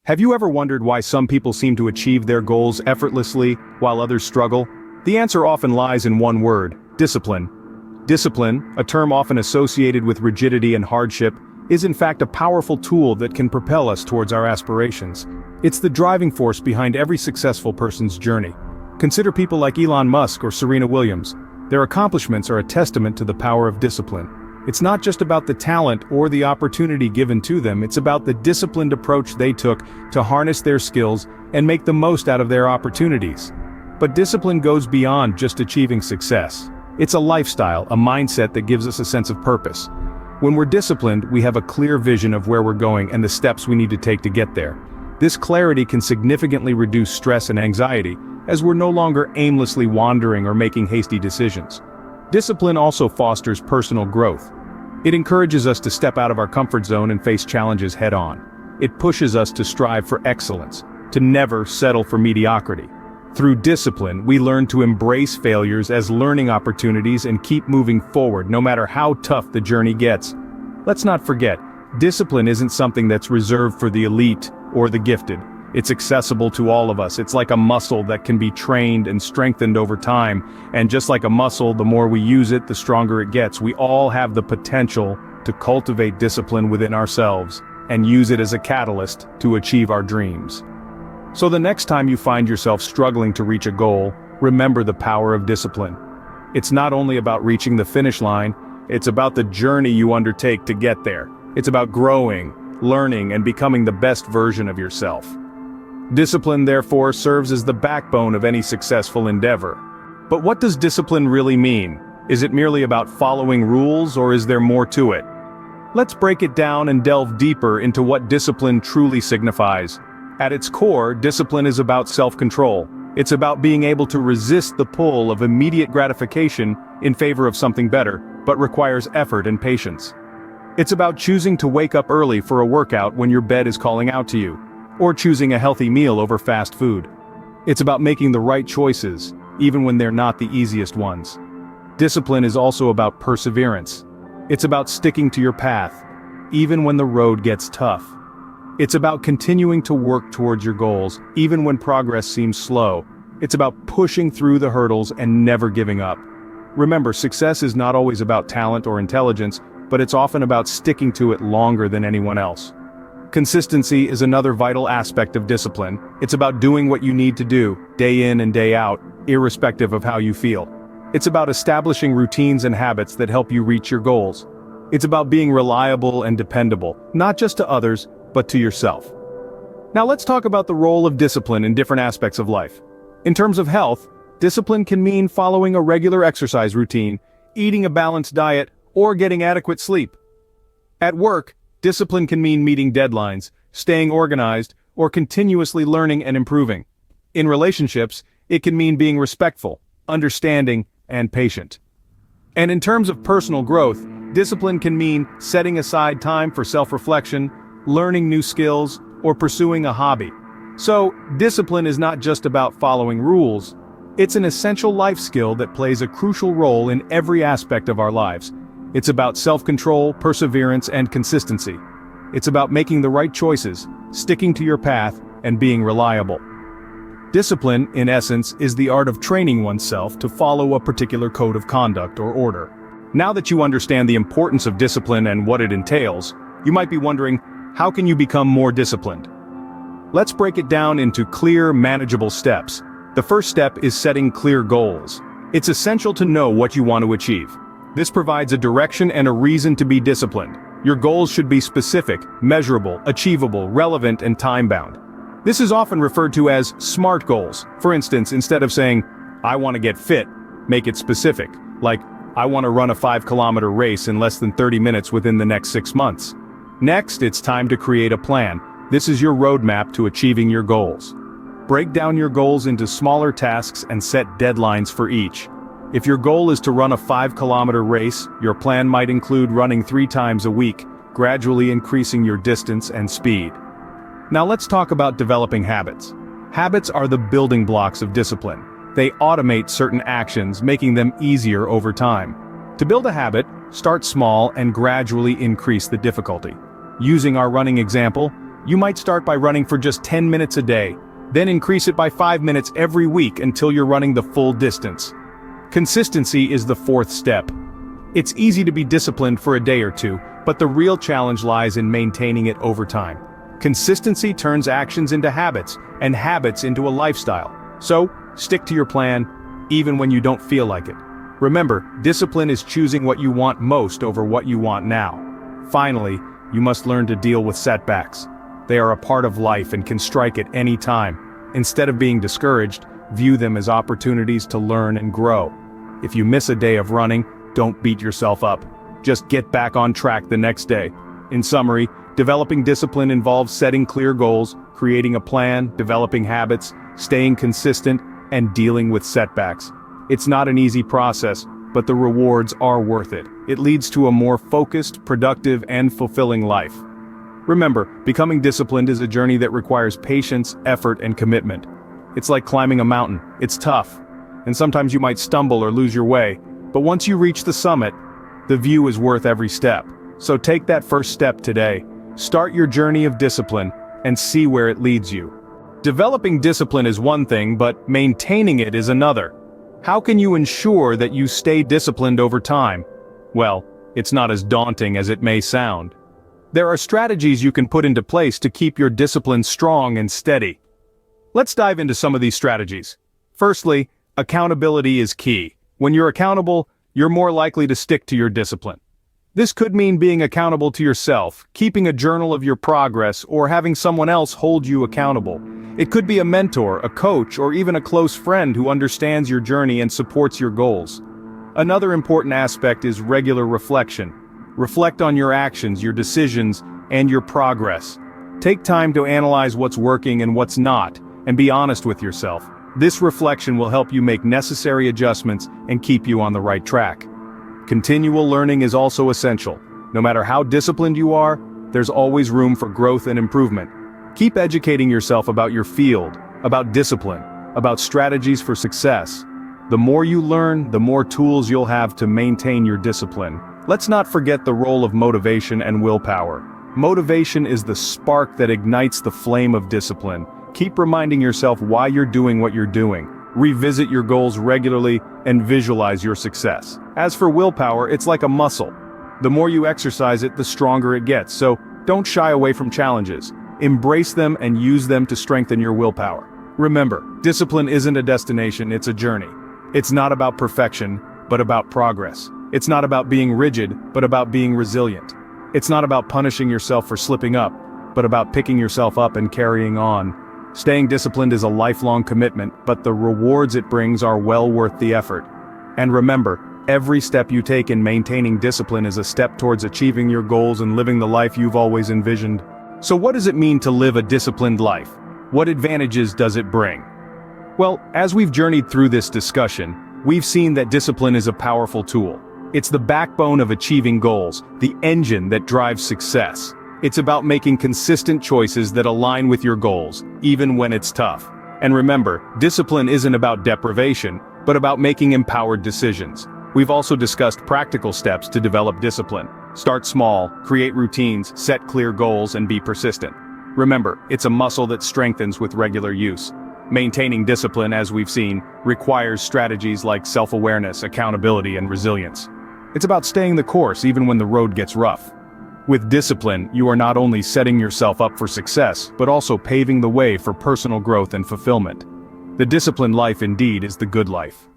Have you ever wondered why some people seem to achieve their goals effortlessly while others struggle? The answer often lies in one word: discipline. Discipline, a term often associated with rigidity and hardship, is in fact a powerful tool that can propel us towards our aspirations. It's the driving force behind every successful person's journey. Consider people like Elon Musk or Serena Williams. Their accomplishments are a testament to the power of discipline. It's not just about the talent or the opportunity given to them, it's about the disciplined approach they took to harness their skills and make the most out of their opportunities. But discipline goes beyond just achieving success. It's a lifestyle, a mindset that gives us a sense of purpose. When we're disciplined, we have a clear vision of where we're going and the steps we need to take to get there. This clarity can significantly reduce stress and anxiety, as we're no longer aimlessly wandering or making hasty decisions. Discipline also fosters personal growth. It encourages us to step out of our comfort zone and face challenges head-on. It pushes us to strive for excellence, to never settle for mediocrity. Through discipline, we learn to embrace failures as learning opportunities and keep moving forward no matter how tough the journey gets. Let's not forget, discipline isn't something that's reserved for the elite or the gifted. It's accessible to all of us. It's like a muscle that can be trained and strengthened over time. And just like a muscle, the more we use it, the stronger it gets. We all have the potential to cultivate discipline within ourselves and use it as a catalyst to achieve our dreams. So the next time you find yourself struggling to reach a goal, remember the power of discipline. It's not only about reaching the finish line, it's about the journey you undertake to get there. It's about growing, learning, and becoming the best version of yourself. Discipline, therefore, serves as the backbone of any successful endeavor. But what does discipline really mean? Is it merely about following rules, or is there more to it? Let's break it down and delve deeper into what discipline truly signifies. At its core, discipline is about self-control. It's about being able to resist the pull of immediate gratification in favor of something better, but requires effort and patience. It's about choosing to wake up early for a workout when your bed is calling out to you, or choosing a healthy meal over fast food. It's about making the right choices, even when they're not the easiest ones. Discipline is also about perseverance. It's about sticking to your path, even when the road gets tough. It's about continuing to work towards your goals, even when progress seems slow. It's about pushing through the hurdles and never giving up. Remember, success is not always about talent or intelligence, but it's often about sticking to it longer than anyone else. Consistency is another vital aspect of discipline. It's about doing what you need to do, day in and day out, irrespective of how you feel. It's about establishing routines and habits that help you reach your goals. It's about being reliable and dependable, not just to others, but to yourself. Now let's talk about the role of discipline in different aspects of life. In terms of health, discipline can mean following a regular exercise routine, eating a balanced diet, or getting adequate sleep. At work, discipline can mean meeting deadlines, staying organized, or continuously learning and improving. In relationships, it can mean being respectful, understanding, and patient. And in terms of personal growth, discipline can mean setting aside time for self-reflection, learning new skills, or pursuing a hobby. So, discipline is not just about following rules. It's an essential life skill that plays a crucial role in every aspect of our lives. It's about self-control, perseverance, and consistency. It's about making the right choices, sticking to your path, and being reliable. Discipline, in essence, is the art of training oneself to follow a particular code of conduct or order. Now that you understand the importance of discipline and what it entails, you might be wondering, how can you become more disciplined? Let's break it down into clear, manageable steps. The first step is setting clear goals. It's essential to know what you want to achieve. This provides a direction and a reason to be disciplined. Your goals should be specific, measurable, achievable, relevant, and time-bound. This is often referred to as SMART goals. For instance, instead of saying, I want to get fit, make it specific, like, I want to run a 5-kilometer race in less than 30 minutes within the next 6 months. Next, it's time to create a plan. This is your roadmap to achieving your goals. Break down your goals into smaller tasks and set deadlines for each. If your goal is to run a 5-kilometer race, your plan might include running 3 times a week, gradually increasing your distance and speed. Now let's talk about developing habits. Habits are the building blocks of discipline. They automate certain actions, making them easier over time. To build a habit, start small and gradually increase the difficulty. Using our running example, You might start by running for just 10 minutes a day, then increase it by 5 minutes every week until you're running the full distance. Consistency is the fourth step. It's easy to be disciplined for a day or two, but the real challenge lies in maintaining it over time. Consistency turns actions into habits, and habits into a lifestyle. So, stick to your plan, even when you don't feel like it. Remember, discipline is choosing what you want most over what you want now. Finally, you must learn to deal with setbacks. They are a part of life and can strike at any time. Instead of being discouraged, view them as opportunities to learn and grow. If you miss a day of running, don't beat yourself up. Just get back on track the next day. In summary, developing discipline involves setting clear goals, creating a plan, developing habits, staying consistent, and dealing with setbacks. It's not an easy process, but the rewards are worth it. It leads to a more focused, productive, and fulfilling life. Remember, becoming disciplined is a journey that requires patience, effort, and commitment. It's like climbing a mountain. It's tough, and sometimes you might stumble or lose your way, but once you reach the summit, the view is worth every step. So take that first step today. Start your journey of discipline, and see where it leads you. Developing discipline is one thing, but maintaining it is another. How can you ensure that you stay disciplined over time? Well, it's not as daunting as it may sound. There are strategies you can put into place to keep your discipline strong and steady. Let's dive into some of these strategies. Firstly, accountability is key. When you're accountable, you're more likely to stick to your discipline. This could mean being accountable to yourself, keeping a journal of your progress, or having someone else hold you accountable. It could be a mentor, a coach, or even a close friend who understands your journey and supports your goals. Another important aspect is regular reflection. Reflect on your actions, your decisions, and your progress. Take time to analyze what's working and what's not, and be honest with yourself. This reflection will help you make necessary adjustments and keep you on the right track. Continual learning is also essential. No matter how disciplined you are, there's always room for growth and improvement. Keep educating yourself about your field, about discipline, about strategies for success. The more you learn, the more tools you'll have to maintain your discipline. Let's not forget the role of motivation and willpower. Motivation is the spark that ignites the flame of discipline. Keep reminding yourself why you're doing what you're doing. Revisit your goals regularly and visualize your success. As for willpower, it's like a muscle. The more you exercise it, the stronger it gets, so don't shy away from challenges. Embrace them and use them to strengthen your willpower. Remember, discipline isn't a destination, it's a journey. It's not about perfection, but about progress. It's not about being rigid, but about being resilient. It's not about punishing yourself for slipping up, but about picking yourself up and carrying on. Staying disciplined is a lifelong commitment, but the rewards it brings are well worth the effort. And remember, every step you take in maintaining discipline is a step towards achieving your goals and living the life you've always envisioned. So what does it mean to live a disciplined life? What advantages does it bring? Well, as we've journeyed through this discussion, we've seen that discipline is a powerful tool. It's the backbone of achieving goals, the engine that drives success. It's about making consistent choices that align with your goals, even when it's tough. And remember, discipline isn't about deprivation, but about making empowered decisions. We've also discussed practical steps to develop discipline. Start small, create routines, set clear goals, and be persistent. Remember, it's a muscle that strengthens with regular use. Maintaining discipline, as we've seen, requires strategies like self-awareness, accountability, and resilience. It's about staying the course even when the road gets rough. With discipline, you are not only setting yourself up for success, but also paving the way for personal growth and fulfillment. The disciplined life indeed is the good life.